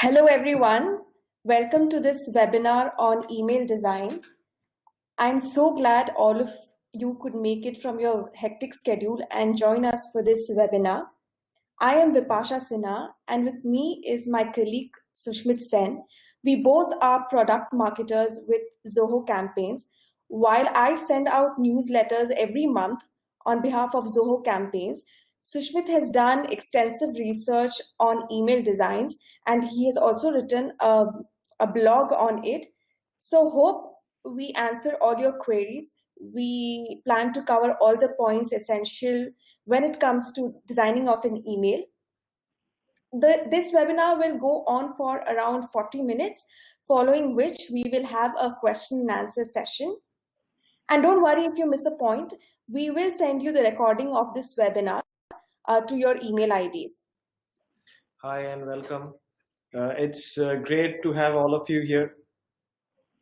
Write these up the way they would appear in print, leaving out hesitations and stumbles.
Hello everyone, welcome to this webinar on email designs. I'm so glad all of you could make it from your hectic schedule and join us for this webinar. I am Vipasha Sinha and with me is my colleague Sushmit Sen. We both are product marketers with Zoho campaigns. While I send out newsletters every month on behalf of Zoho campaigns, Sushmit has done extensive research on email designs and he has also written a blog on it. So hope we answer all your queries. We plan to cover all the points essential when it comes to designing of an email. This webinar will go on for around 40 minutes, following which we will have a question and answer session. And don't worry if you miss a point, we will send you the recording of this webinar to your email IDs. Hi and welcome. It's great to have all of you here.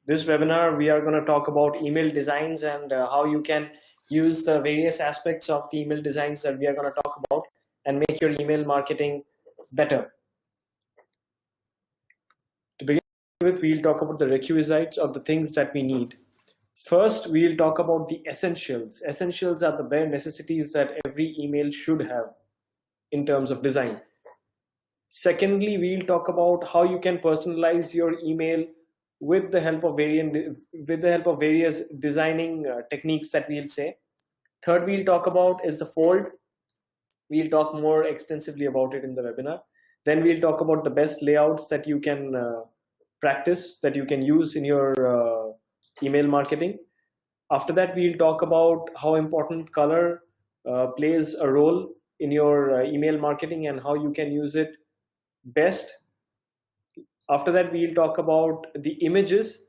This webinar, we are going to talk about email designs and how you can use the various aspects of the email designs that we are going to talk about and make your email marketing better. To begin with, we'll talk about the requisites or the things that we need. First, we'll talk about the essentials. Essentials are the bare necessities that every email should have in terms of design. Secondly, we'll talk about how you can personalize your email with the help of various designing techniques that we'll say. Third, we'll talk about is the fold. We'll talk more extensively about it in the webinar. Then we'll talk about the best layouts that you can practice, that you can use in your email marketing. After that, we'll talk about how important color plays a role in your email marketing and how you can use it best. After that, we'll talk about the images,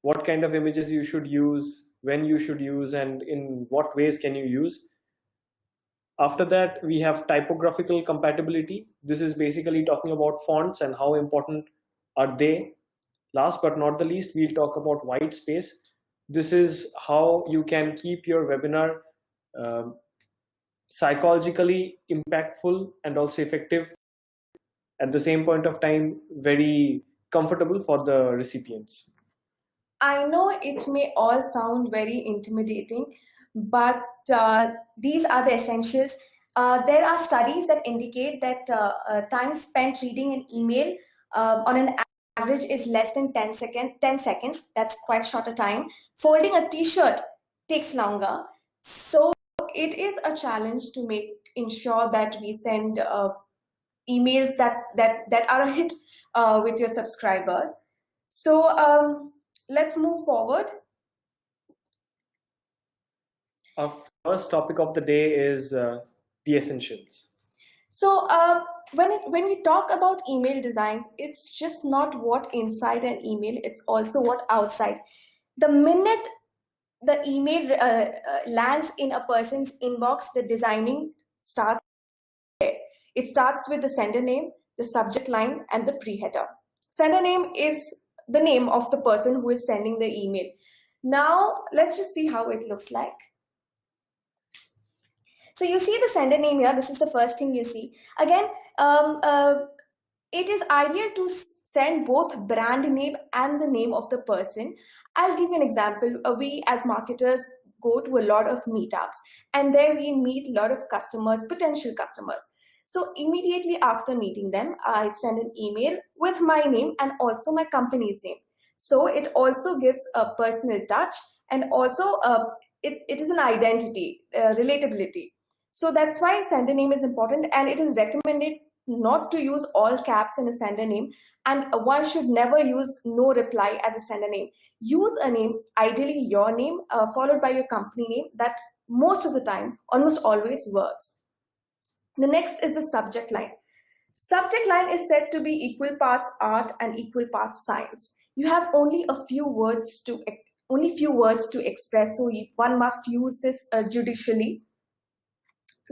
what kind of images you should use, when you should use, and in what ways can you use. After that, we have typographical compatibility. This is basically talking about fonts and how important are they. Last but not the least, we'll talk about white space. This is how you can keep your webinar psychologically impactful and also effective. At the same point of time, very comfortable for the recipients. I know it may all sound very intimidating, but these are the essentials. There are studies that indicate that time spent reading an email on an average is less than 10 seconds. That's quite short a time. Folding a t-shirt takes longer. So it is a challenge to ensure that we send emails that are a hit with your subscribers. So let's move forward. Our first topic of the day is the essentials. So when we talk about email designs, it's just not what inside an email, it's also what outside. The minute the email lands in a person's inbox, the designing starts there. It starts with the sender name, the subject line, and the pre-header. Sender name is the name of the person who is sending the email. Now, let's just see how it looks like. So you see the sender name here. This is the first thing you see. Again, it is ideal to send both brand name and the name of the person. I'll give you an example. We as marketers go to a lot of meetups and there we meet a lot of customers, potential customers. So immediately after meeting them, I send an email with my name and also my company's name. So it also gives a personal touch and also it is an identity, relatability. So that's why sender name is important, and it is recommended not to use all caps in a sender name, and one should never use no reply as a sender name. Use a name, ideally your name, followed by your company name. That most of the time, almost always works. The next is the subject line. Subject line is said to be equal parts art and equal parts science. You have only a few words to express, so one must use this judicially.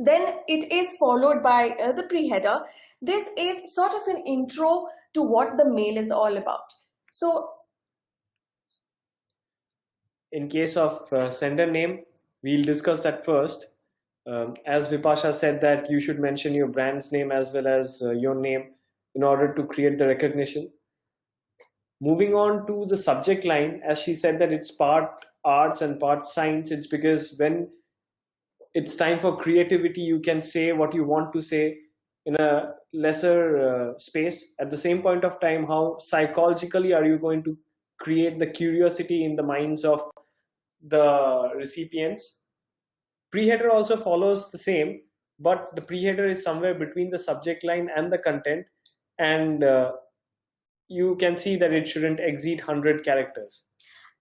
Then it is followed by the pre-header. This is sort of an intro to what the mail is all about. So in case of sender name, we'll discuss that first. As Vipasha said that you should mention your brand's name as well as your name in order to create the recognition. Moving on to the subject line, as she said that it's part arts and part science, it's because when it's time for creativity, you can say what you want to say in a lesser space. At the same point of time, how psychologically are you going to create the curiosity in the minds of the recipients? Pre-header also follows the same, but the pre-header is somewhere between the subject line and the content, and you can see that it shouldn't exceed 100 characters.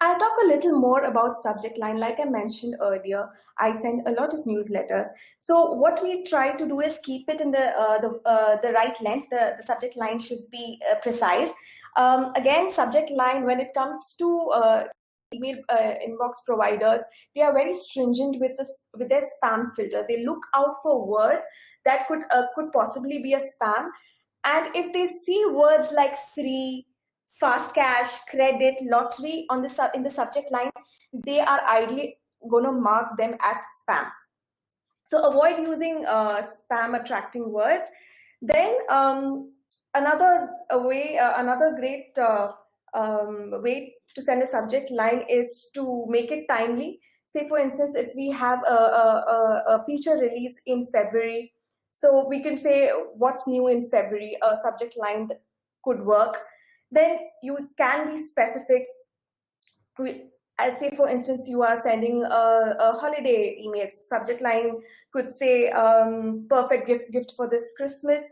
I'll talk a little more about subject line. Like I mentioned earlier, I send a lot of newsletters. So what we try to do is keep it in the right length. The subject line should be precise. Again, subject line, when it comes to email inbox providers, they are very stringent with their spam filters. They look out for words that could possibly be a spam. And if they see words like free, fast cash, credit, lottery in the subject line, they are ideally going to mark them as spam. So avoid using spam attracting words. Then another great way to send a subject line is to make it timely. Say for instance, if we have a feature release in February, so we can say what's new in February, a subject line that could work. Then you can be specific. As say for instance, you are sending a holiday email. Subject line could say perfect gift for this Christmas.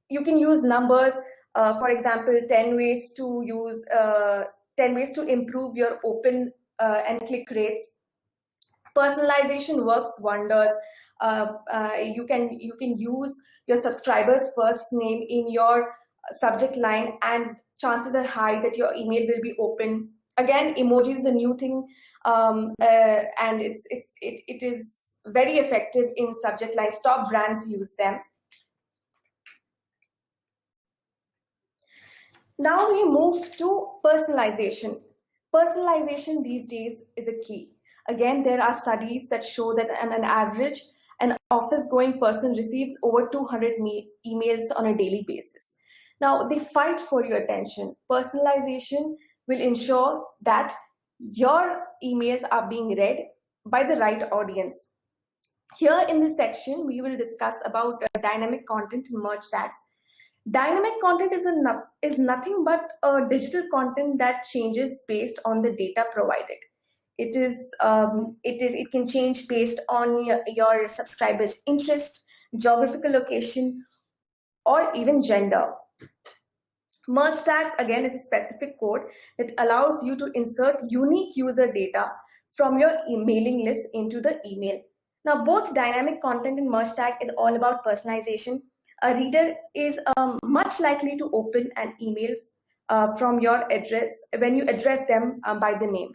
You can use numbers. For example, 10 ways to improve your open and click rates. Personalization works wonders. You can use your subscriber's first name in your subject line, and chances are high that your email will be open. Again, emoji is a new thing, and it is very effective in subject lines. Top brands use them. Now we move to personalization. Personalization these days is a key. Again, there are studies that show that on an average, an office-going person receives over 200 emails on a daily basis. Now, they fight for your attention. Personalization will ensure that your emails are being read by the right audience. Here in this section, we will discuss about dynamic content and merge tags. Dynamic content is nothing but digital content that changes based on the data provided. It can change based on your subscriber's interest, geographical location, or even gender. Merge tags, again, is a specific code that allows you to insert unique user data from your mailing list into the email. Now, both dynamic content and merge tag is all about personalization. A reader is much likely to open an email from your address when you address them by the name.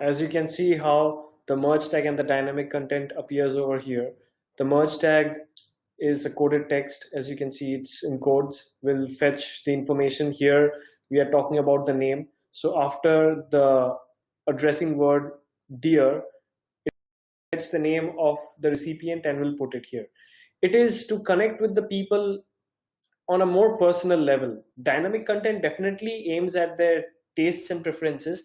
As you can see how the merge tag and the dynamic content appears over here. The merge tag is a coded text. As you can see, it's in codes, will fetch the information. Here we are talking about the name. So after the addressing word dear, it fetches the name of the recipient and will put it here. It is to connect with the people on a more personal level. Dynamic content definitely aims at their tastes and preferences,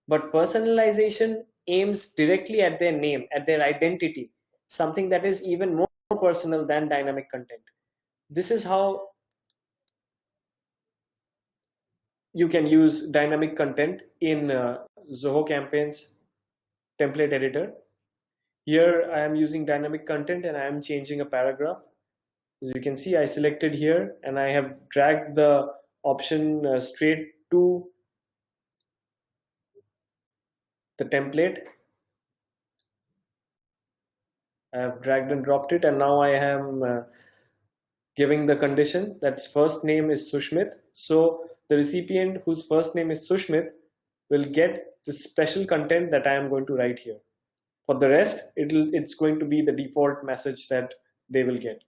but personalization aims directly at their name, at their identity, something that is even more personal than dynamic content. This is how you can use dynamic content in Zoho Campaigns template editor. Here I am using dynamic content and I am changing a paragraph. As you can see, I selected here and I have dragged the option straight to the template. I have dragged and dropped it, and now I am giving the condition that first name is Sushmit. So the recipient whose first name is Sushmit will get the special content that I am going to write here. For the rest, it's going to be the default message that they will get.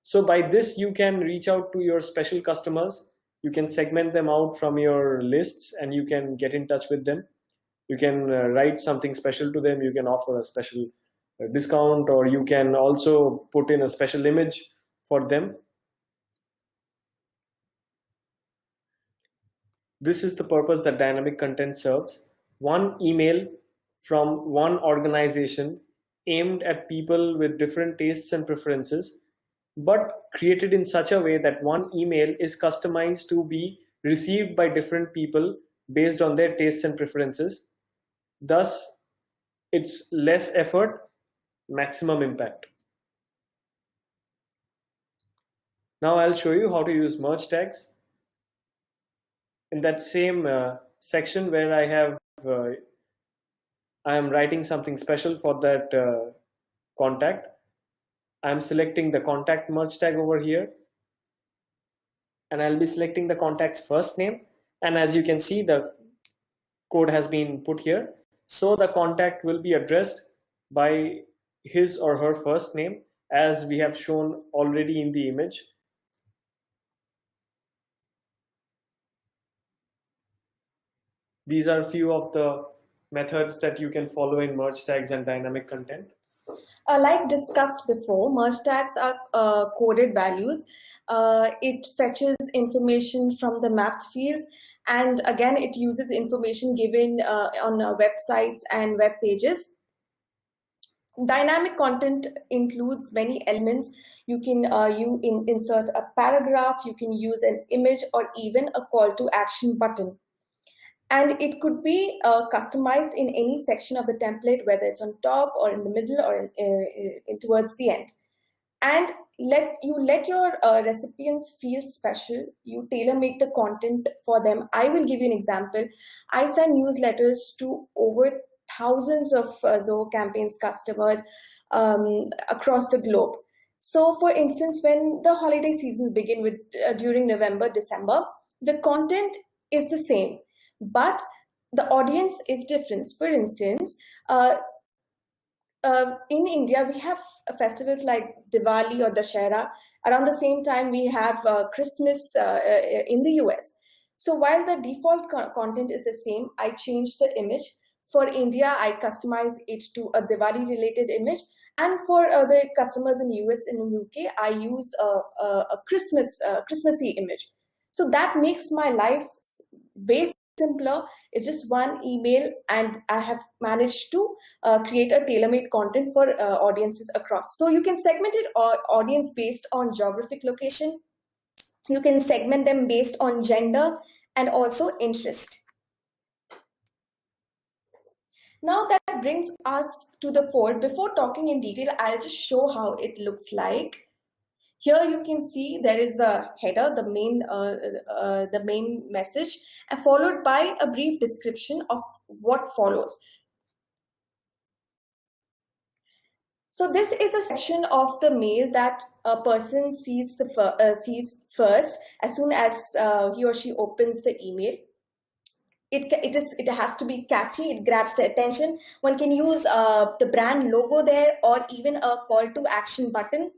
So by this, you can reach out to your special customers. You can segment them out from your lists and you can get in touch with them. You can write something special to them. You can offer a special discount, or you can also put in a special image for them. This is the purpose that dynamic content serves. One email from one organization aimed at people with different tastes and preferences, but created in such a way that one email is customized to be received by different people based on their tastes and preferences. Thus, it's less effort, maximum impact. Now I'll show you how to use merge tags. In that same section where I am writing something special for that contact, I'm selecting the contact merge tag over here, and I'll be selecting the contact's first name. And as you can see, the code has been put here. So the contact will be addressed by his or her first name, as we have shown already in the image. These are a few of the methods that you can follow in merge tags and dynamic content. Like discussed before, merge tags are coded values. It fetches information from the mapped fields, and again, it uses information given on websites and web pages. Dynamic content includes many elements. You can insert a paragraph, you can use an image, or even a call to action button. And it could be customized in any section of the template, whether it's on top or in the middle or in towards the end. And let your recipients feel special. You tailor make the content for them. I will give you an example. I send newsletters to over thousands of Zoho campaigns customers across the globe. So, for instance, when the holiday seasons begin with during November, December, the content is the same, but the audience is different. For instance, in India, we have festivals like Diwali or Dashera. Around the same time, we have Christmas in the US. So while the default content is the same, I change the image. For India, I customize it to a Diwali-related image. And for the customers in US and UK, I use a Christmassy image. So that makes my life way simpler. It's just one email, and I have managed to create a tailor-made content for audiences across. So you can segment it audience based on geographic location. You can segment them based on gender and also interest. Now that brings us to the fold. Before talking in detail, I'll just show how it looks like. Here you can see there is a header, the main message, and followed by a brief description of what follows. So this is a section of the mail that a person sees first as soon as he or she opens the email. It has to be catchy. It grabs the attention. One can use the brand logo there, or even a call to action button.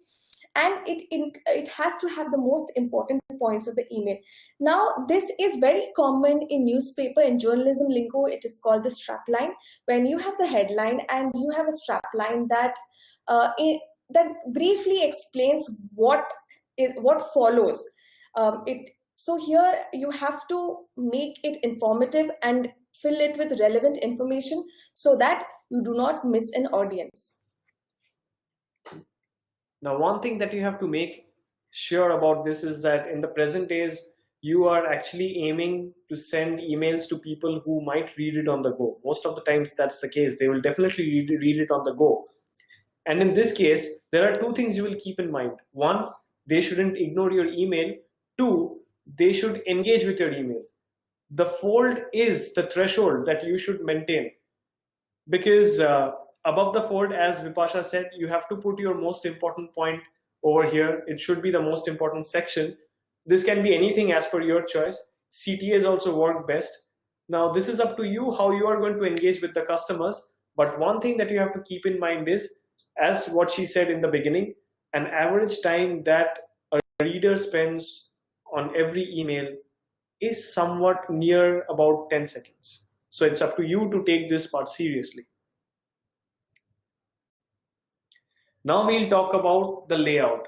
And it has to have the most important points of the email. Now, this is very common in newspaper and journalism lingo. It is called the strapline. When you have the headline and you have a strapline that that briefly explains what follows. So here you have to make it informative and fill it with relevant information so that you do not miss an audience. Now, one thing that you have to make sure about this is that in the present days, you are actually aiming to send emails to people who might read it on the go. Most of the times that's the case. They will definitely read it on the go. And in this case, there are two things you will keep in mind. One, they shouldn't ignore your email. Two, they should engage with your email. The fold is the threshold that you should maintain, because above the fold, as Vipasha said, you have to put your most important point over here. It should be the most important section. This can be anything as per your choice. CTAs also work best. Now, this is up to you how you are going to engage with the customers. But one thing that you have to keep in mind is, as what she said in the beginning, an average time that a reader spends on every email is somewhat near about 10 seconds. So it's up to you to take this part seriously. Now we'll talk about the layout.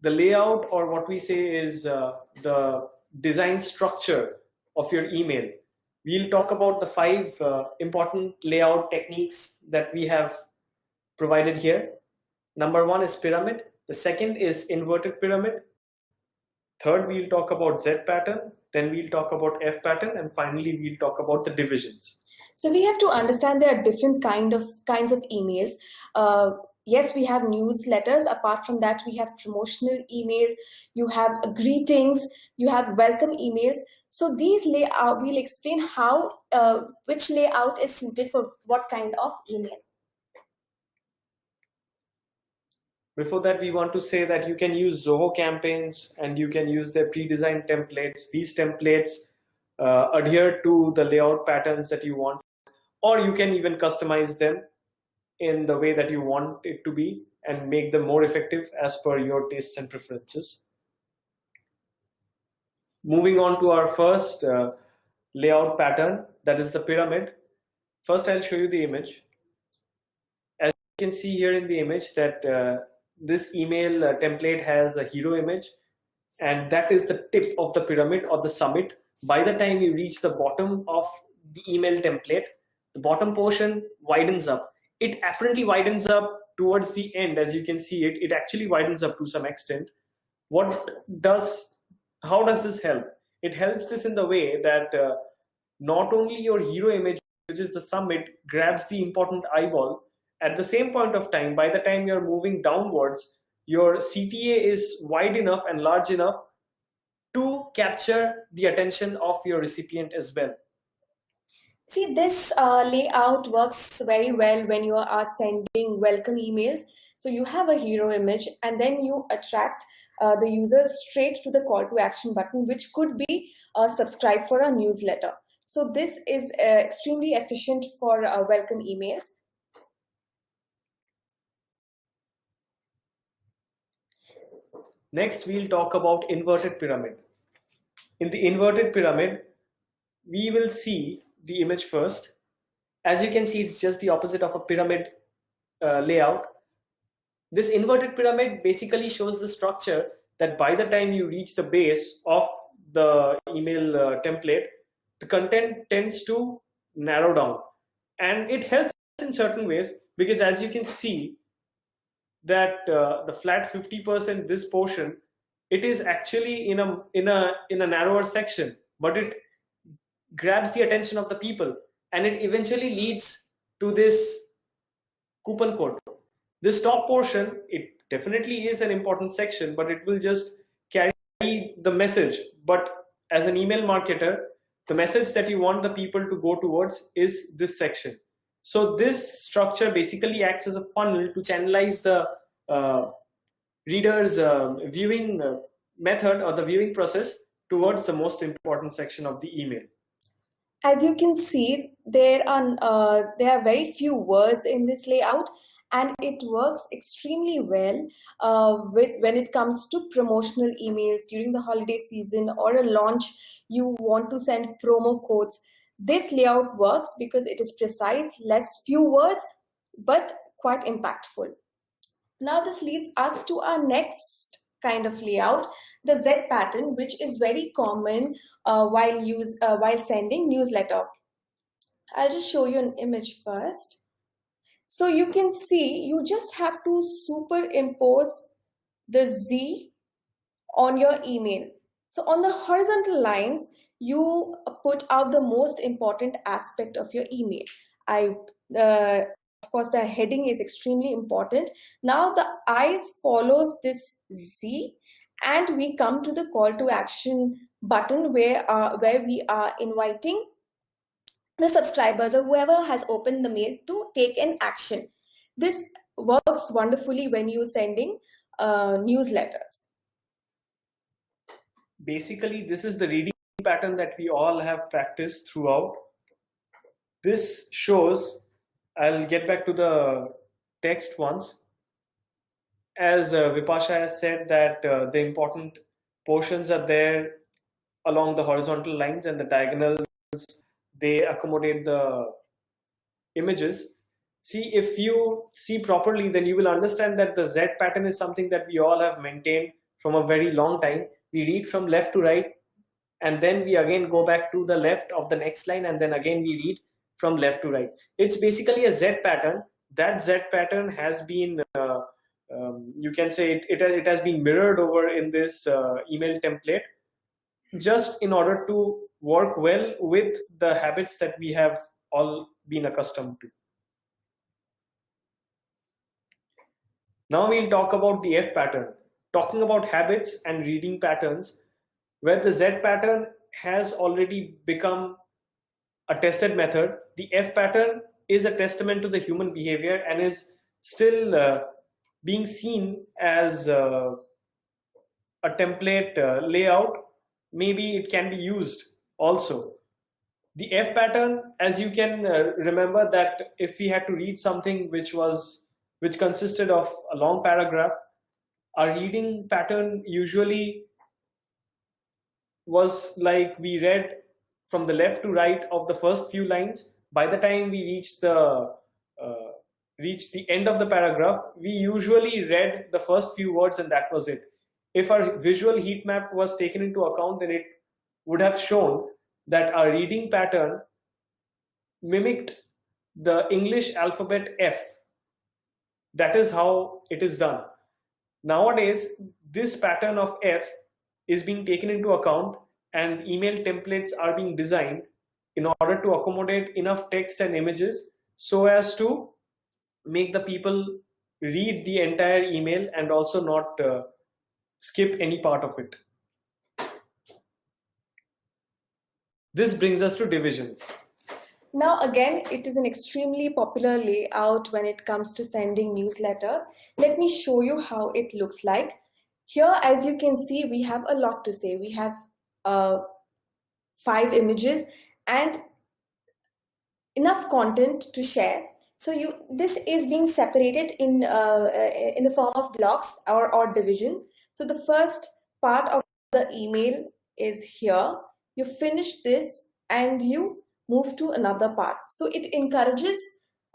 The layout, or what we say is the design structure of your email. We'll talk about the 5 important layout techniques that we have provided here. Number 1 is pyramid. The second is inverted pyramid. Third, we'll talk about Z pattern. Then we'll talk about F pattern, and finally we'll talk about the divisions. So we have to understand there are different kinds of emails. Yes, we have newsletters. Apart from that, we have promotional emails. You have greetings. You have welcome emails. So these layout, we'll explain how which layout is suited for what kind of email. Before that, we want to say that you can use Zoho campaigns and you can use their pre-designed templates. These templates adhere to the layout patterns that you want, or you can even customize them in the way that you want it to be and make them more effective as per your tastes and preferences. Moving on to our first layout pattern, that is the pyramid. First, I'll show you the image. As you can see here in the image that this email template has a hero image, and that is the tip of the pyramid or the summit. By the time you reach the bottom of the email template, the bottom portion widens up. It apparently widens up towards the end. As you can see, it actually widens up to some extent. How does this help? It helps this in the way that not only your hero image, which is the summit, grabs the important eyeball. At the same point of time, by the time you're moving downwards, your CTA is wide enough and large enough to capture the attention of your recipient as well. See, this layout works very well when you are sending welcome emails. So you have a hero image and then you attract the users straight to the call to action button, which could be subscribe for a newsletter. So this is extremely efficient for welcome emails. Next, we'll talk about inverted pyramid. In the inverted pyramid, we will see the image first. As you can see, it's just the opposite of a pyramid layout. This inverted pyramid basically shows the structure that by the time you reach the base of the email template, the content tends to narrow down. And it helps in certain ways because as you can see, that the flat 50%, this portion, it is actually in a narrower section, but it grabs the attention of the people and it eventually leads to this coupon code. This top portion, it definitely is an important section, but it will just carry the message. But as an email marketer, the message that you want the people to go towards is this section. So this structure basically acts as a funnel to channelize the reader's viewing method or the viewing process towards the most important section of the email. As you can see, there are very few words in this layout, and it works extremely well when it comes to promotional emails during the holiday season or a launch. You want to send promo codes. This layout works because it is precise, few words, but quite impactful. Now this leads us to our next kind of layout, the Z pattern, which is very common while sending newsletter. I'll just show you an image first. So you can see you just have to superimpose the Z on your email. So on the horizontal lines, you put out the most important aspect of your email. Of course, the heading is extremely important. Now the eyes follows this Z, and we come to the call to action button where we are inviting the subscribers or whoever has opened the mail to take an action. This works wonderfully when you're sending newsletters. Basically, this is the reading pattern that we all have practiced throughout. This shows, I'll get back to the text once. As Vipasha has said that the important portions are there along the horizontal lines and the diagonals, they accommodate the images. See, if you see properly, then you will understand that the Z pattern is something that we all have maintained from a very long time. We read from left to right and then we again go back to the left of the next line, and then again we read from left to right. It's basically a Z pattern. That Z pattern has been, you can say it has been mirrored over in this email template, just in order to work well with the habits that we have all been accustomed to. Now we'll talk about the F pattern, talking about habits and reading patterns, where the Z pattern has already become a tested method. The F pattern is a testament to the human behavior and is still being seen as a template layout. Maybe it can be used also. The F pattern, as you can remember, that if we had to read something which consisted of a long paragraph, our reading pattern usually was like we read from the left to right of the first few lines. By the time we reached the end of the paragraph, we usually read the first few words and that was it. If our visual heat map was taken into account, then it would have shown that our reading pattern mimicked the English alphabet F. That is how it is done. Nowadays, this pattern of F is being taken into account, and email templates are being designed in order to accommodate enough text and images so as to make the people read the entire email and also not skip any part of it. This brings us to divisions. Now again, it is an extremely popular layout when it comes to sending newsletters. Let me show you how it looks like. Here, as you can see, we have a lot to say. We have 5 images and enough content to share. So this is being separated in the form of blocks or division. So the first part of the email is here. You finish this and you move to another part. So it encourages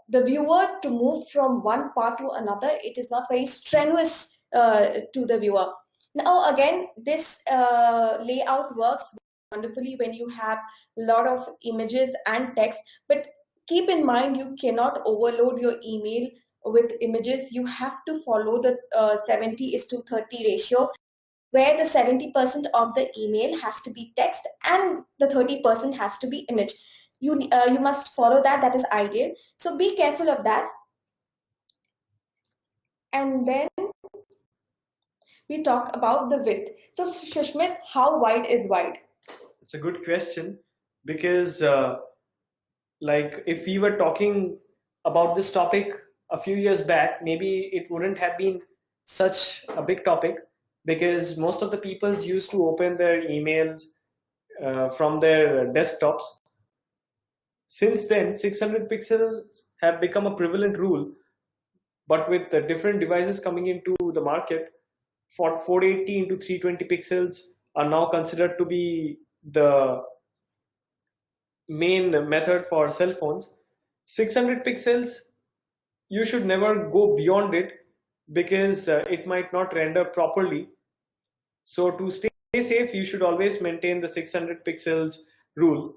the viewer to move from one part to another. It is not very strenuous to the viewer. Now again, this layout works wonderfully when you have a lot of images and text, but keep in mind you cannot overload your email with images. You have to follow the 70:30 ratio, where the 70% of the email has to be text and the 30% has to be image. You must follow that. That is ideal. So be careful of that. And then we talk about the width. So Shushmit, how wide is wide? It's a good question, because like if we were talking about this topic a few years back, maybe it wouldn't have been such a big topic, because most of the people used to open their emails from their desktops. Since then, 600 pixels have become a prevalent rule, but with the different devices coming into the market, 480 into 320 pixels are now considered to be the main method for cell phones. 600 pixels, you should never go beyond it, because it might not render properly. So to stay safe, you should always maintain the 600 pixels rule.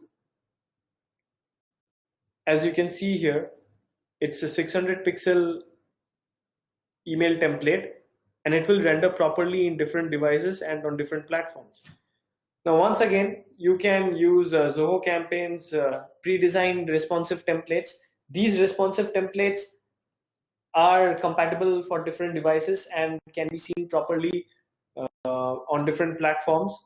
As you can see here, it's a 600 pixel email template, and it will render properly in different devices and on different platforms. Now, once again, you can use Zoho campaigns, pre-designed responsive templates. These responsive templates are compatible for different devices and can be seen properly on different platforms.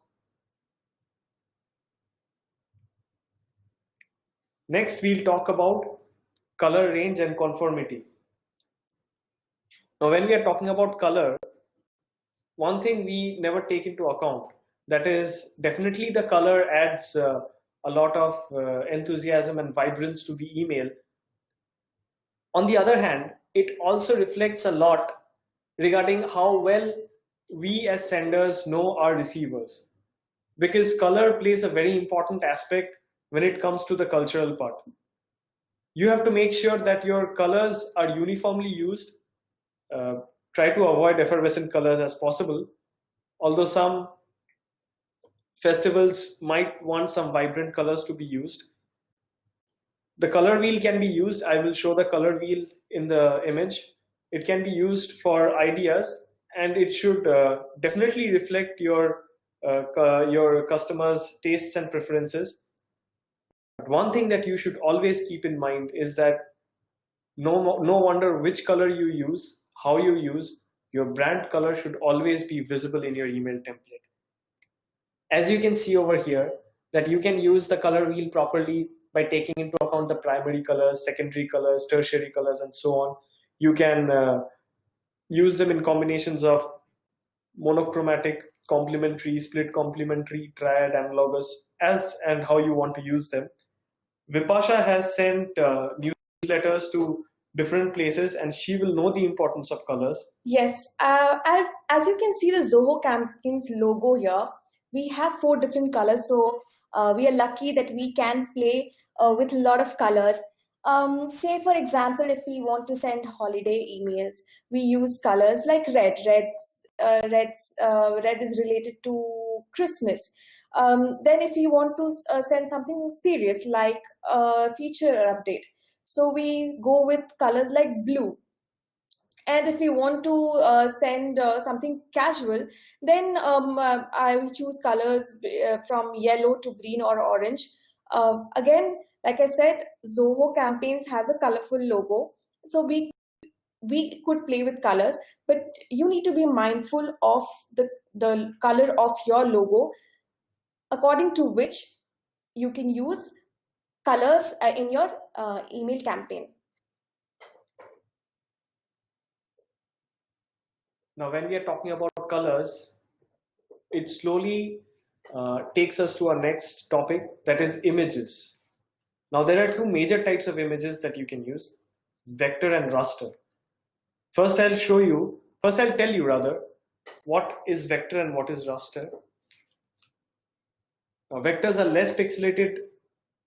Next, we'll talk about color range and conformity. Now, when we are talking about color, one thing we never take into account, that is, definitely the color adds a lot of enthusiasm and vibrance to the email. On the other hand, it also reflects a lot regarding how well we as senders know our receivers, because color plays a very important aspect when it comes to the cultural part. You have to make sure that your colors are uniformly used. Try to avoid effervescent colors as possible, although some Festivals might want some vibrant colors to be used. The color wheel can be used. I will show the color wheel in the image. It can be used for ideas, and it should definitely reflect your customers' tastes and preferences. But one thing that you should always keep in mind is that no wonder which color you use, how you use, your brand color should always be visible in your email template. As you can see over here, that you can use the color wheel properly by taking into account the primary colors, secondary colors, tertiary colors, and so on. You can use them in combinations of monochromatic, complementary, split complementary, triad, analogous, as and how you want to use them. Vipasha has sent newsletters to different places, and she will know the importance of colors. Yes, as you can see the Zoho campaign's logo here, we have 4 different colors. So we are lucky that we can play with a lot of colors. Say for example, if we want to send holiday emails, we use colors like red. Red is related to Christmas. Then if we want to send something serious like a feature update, so we go with colors like blue. And if we want to send something casual, then I will choose colors from yellow to green or orange. Again, like I said, Zoho Campaigns has a colorful logo, so we could play with colors, but you need to be mindful of the color of your logo, according to which you can use colors in your email campaign. Now, when we are talking about colors, it slowly takes us to our next topic, that is images. Now, there are 2 major types of images that you can use, vector and raster. First, I'll tell you rather, what is vector and what is raster. Now, vectors are less pixelated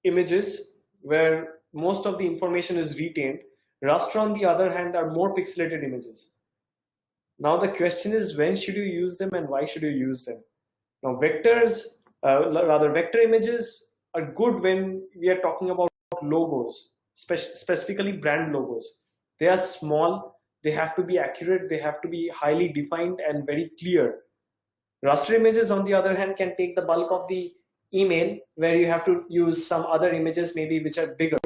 images where most of the information is retained. Raster, on the other hand, are more pixelated images. Now the question is, when should you use them and why should you use them? Now vector images are good when we are talking about logos, specifically brand logos. They are small, they have to be accurate, they have to be highly defined and very clear. Raster images, on the other hand, can take the bulk of the email, where you have to use some other images maybe which are bigger.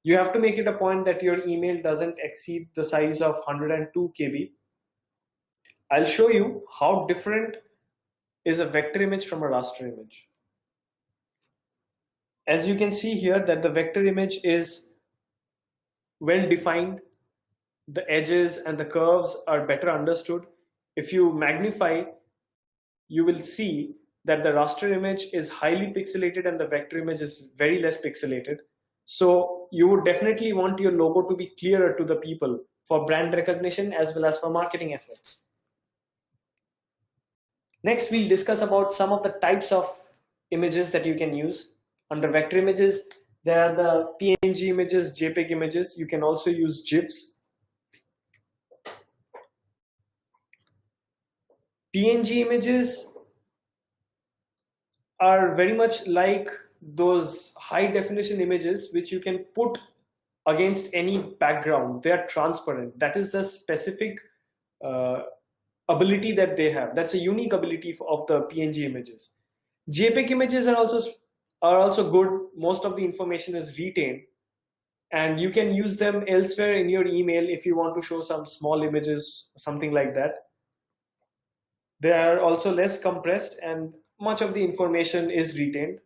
You have to make it a point that your email doesn't exceed the size of 102 KB. I'll show you how different is a vector image from a raster image. As you can see here, that the vector image is well defined, the edges and the curves are better understood. If you magnify, you will see that the raster image is highly pixelated and the vector image is very less pixelated. So you would definitely want your logo to be clearer to the people for brand recognition as well as for marketing efforts. Next, we'll discuss about some of the types of images that you can use. Under vector images, there are the PNG images, JPEG images. You can also use GIFs. PNG images are very much like those high definition images which you can put against any background. They are transparent. That is the specific ability that they have. That's a unique ability of the PNG images. JPEG images are also good. Most of the information is retained, and you can use them elsewhere in your email if you want to show some small images, something like that. They are also less compressed and much of the information is retained.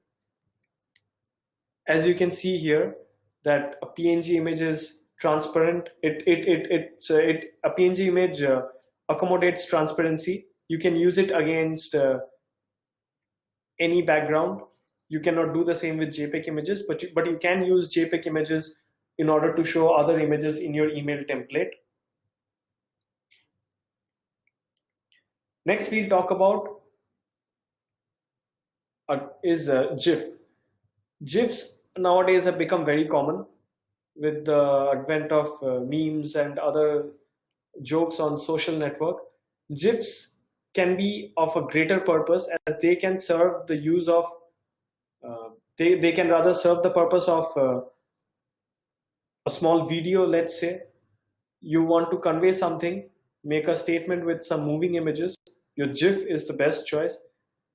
As you can see here, that a PNG image is transparent. A PNG image accommodates transparency. You can use it against any background. You cannot do the same with JPEG images, but you can use JPEG images in order to show other images in your email template. Next, we'll talk about GIF. GIFs nowadays have become very common with the advent of memes and other jokes on social network. GIFs can be of a greater purpose, as they can serve the use of they can rather serve the purpose of a small video. Let's say you want to convey something, make a statement with some moving images, your GIF is the best choice.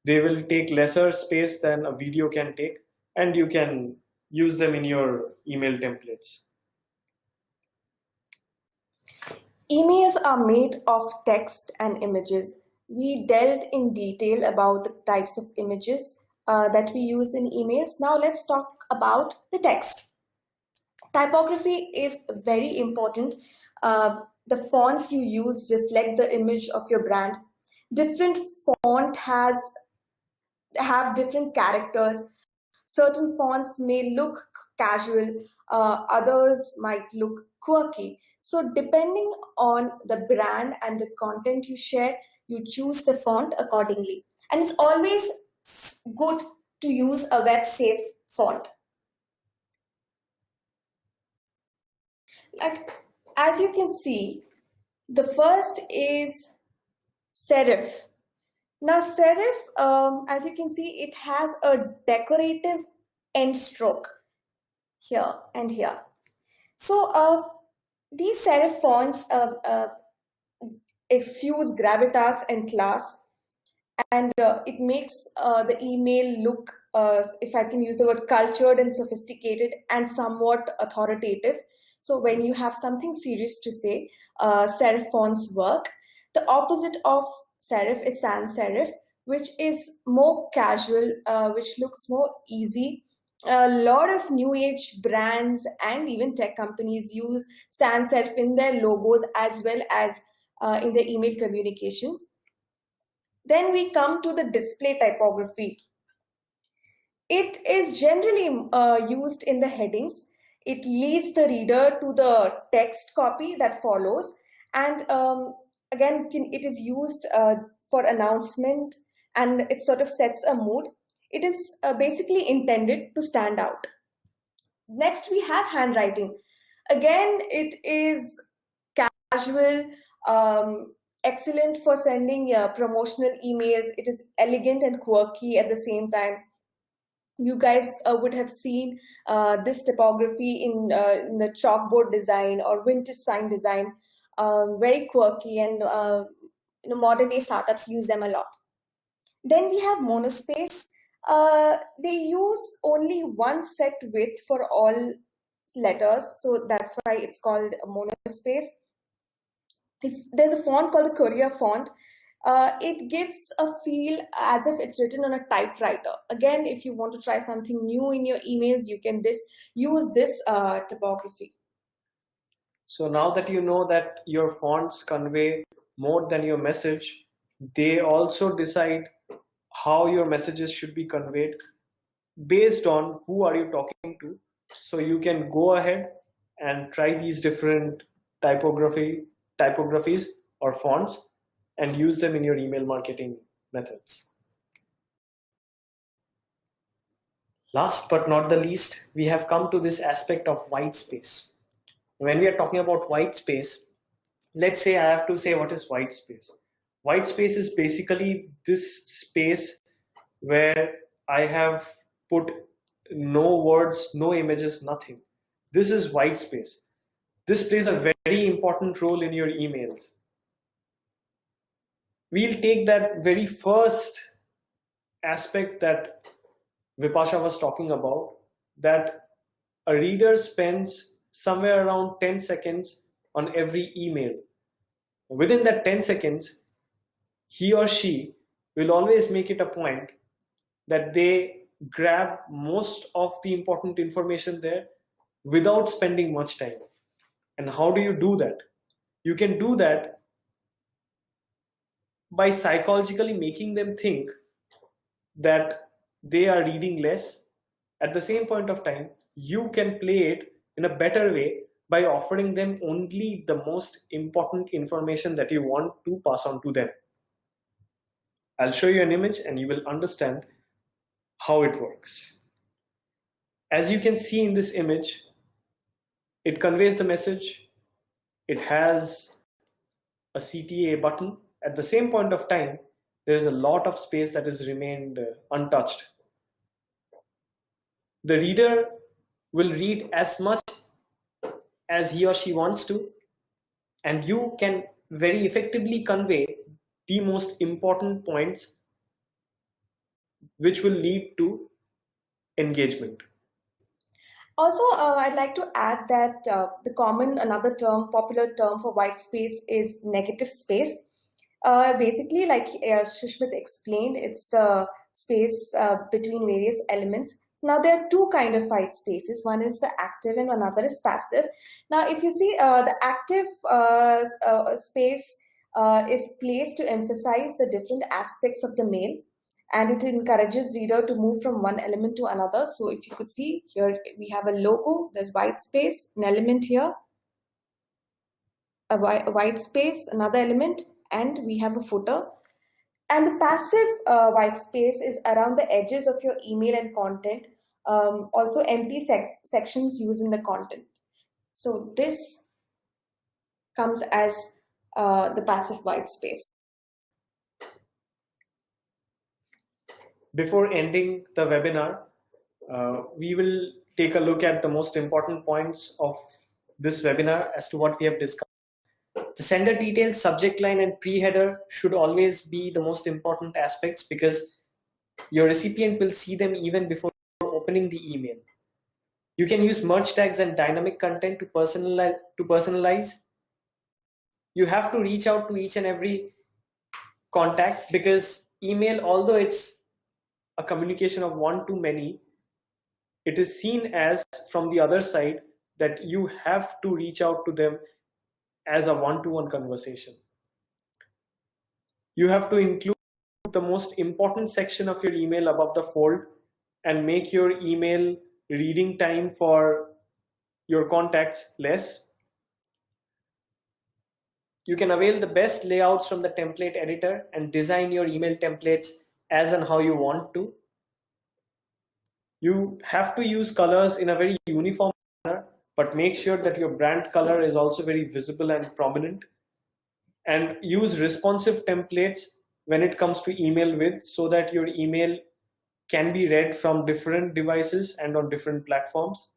They will take lesser space than a video can take, and you can use them in your email templates. Emails are made of text and images. We dealt in detail about the types of images that we use in emails. Now let's talk about the text. Typography is very important. The fonts you use reflect the image of your brand. Different font have different characters. Certain fonts may look casual, others might look quirky. So depending on the brand and the content you share, you choose the font accordingly. And it's always good to use a web-safe font. Like, as you can see, the first is serif. Now serif, as you can see, it has a decorative end stroke here and here. So these serif fonts exude gravitas and class, and it makes the email look, if I can use the word, cultured and sophisticated and somewhat authoritative. So when you have something serious to say, serif fonts work. The opposite of serif is sans serif, which is more casual, which looks more easy. A lot of new age brands and even tech companies use sans serif in their logos as well as in their email communication. Then we come to the display typography. It is generally used in the headings. It leads the reader to the text copy that follows. And again, it is used for announcement, and it sort of sets a mood. It is basically intended to stand out. Next, we have handwriting. Again, it is casual, excellent for sending promotional emails. It is elegant and quirky at the same time. You guys would have seen this typography in the chalkboard design or vintage sign design. Very quirky, and modern day startups use them a lot. Then we have monospace. They use only one set width for all letters, so that's why it's called a monospace. There's a font called the Courier font. It gives a feel as if it's written on a typewriter. Again, if you want to try something new in your emails, you can use this typography. So now that you know that your fonts convey more than your message, they also decide how your messages should be conveyed based on who are you talking to. So you can go ahead and try these different typographies or fonts and use them in your email marketing methods. Last but not the least, we have come to this aspect of white space. When we are talking about white space, let's say I have to say what is white space. White space is basically this space where I have put no words, no images, nothing. This is white space. This plays a very important role in your emails. We'll take that very first aspect that Vipasha was talking about, that a reader spends somewhere around 10 seconds on every email. Within that 10 seconds, he or she will always make it a point that they grab most of the important information there without spending much time. And how do you do that? You can do that by psychologically making them think that they are reading less. At the same point of time, you can play it in a better way by offering them only the most important information that you want to pass on to them. I'll show you an image and you will understand how it works. As you can see in this image, it conveys the message. It has a CTA button. At the same point of time, there is a lot of space that has remained untouched. The reader will read as much as he or she wants to, and you can very effectively convey the most important points which will lead to engagement. Also, I'd like to add that another popular term for white space is negative space. Basically, like Shushmit explained, it's the space between various elements. Now, there are two kinds of white spaces. One is the active and another is passive. Now, if you see the active space is placed to emphasize the different aspects of the mail, and it encourages reader to move from one element to another. So if you could see here, we have a logo, there's white space, an element here, a white space, another element, and we have a footer. And the passive white space is around the edges of your email and content, also empty sections used in the content. So this comes as the passive white space. Before ending the webinar, we will take a look at the most important points of this webinar as to what we have discussed. The sender details, subject line, and pre-header should always be the most important aspects because your recipient will see them even before opening the email. You can use merge tags and dynamic content to personalize. You have to reach out to each and every contact because email, although it's a communication of one to many, it is seen as from the other side that you have to reach out to them as a one-to-one conversation. You have to include the most important section of your email above the fold and make your email reading time for your contacts less. You can avail the best layouts from the template editor and design your email templates as and how you want to. You have to use colors in a very uniform manner, but make sure that your brand color is also very visible and prominent. And use responsive templates when it comes to email width so that your email can be read from different devices and on different platforms.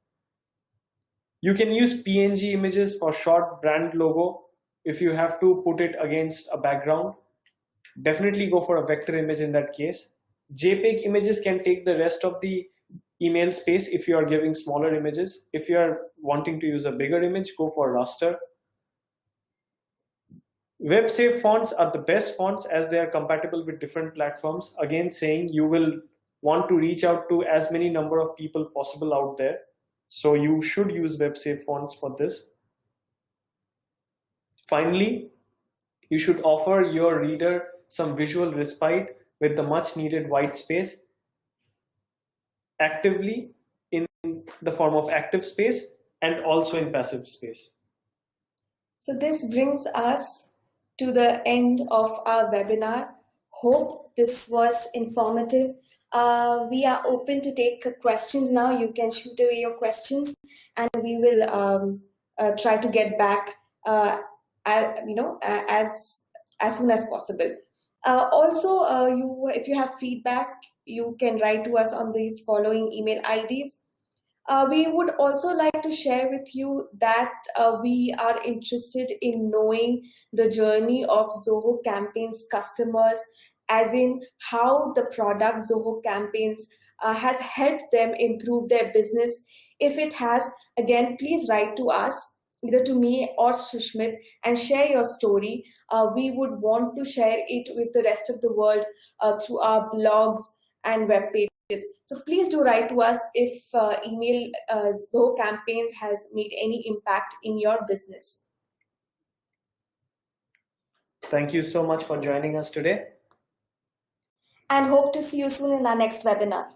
You can use PNG images for short brand logo if you have to put it against a background. Definitely go for a vector image in that case. JPEG images can take the rest of the email space if you are giving smaller images. If you are wanting to use a bigger image, go for raster. Web safe fonts are the best fonts as they are compatible with different platforms. Again, saying you will want to reach out to as many number of people possible out there. So you should use web safe fonts for this. Finally, you should offer your reader some visual respite with the much needed white space actively in the form of active space and also in passive space. So this brings us to the end of our webinar. Hope this was informative. We are open to take questions now. You can shoot away your questions and we will try to get back as soon as possible. Also, if you have feedback, you can write to us on these following email IDs. We would also like to share with you that we are interested in knowing the journey of Zoho Campaigns customers, as in how the product Zoho Campaigns has helped them improve their business. If it has, again, please write to us, either to me or Sushmit, and share your story. We would want to share it with the rest of the world through our blogs and web pages. So please do write to us if email Zoho Campaigns has made any impact in your business. Thank you so much for joining us today. And hope to see you soon in our next webinar.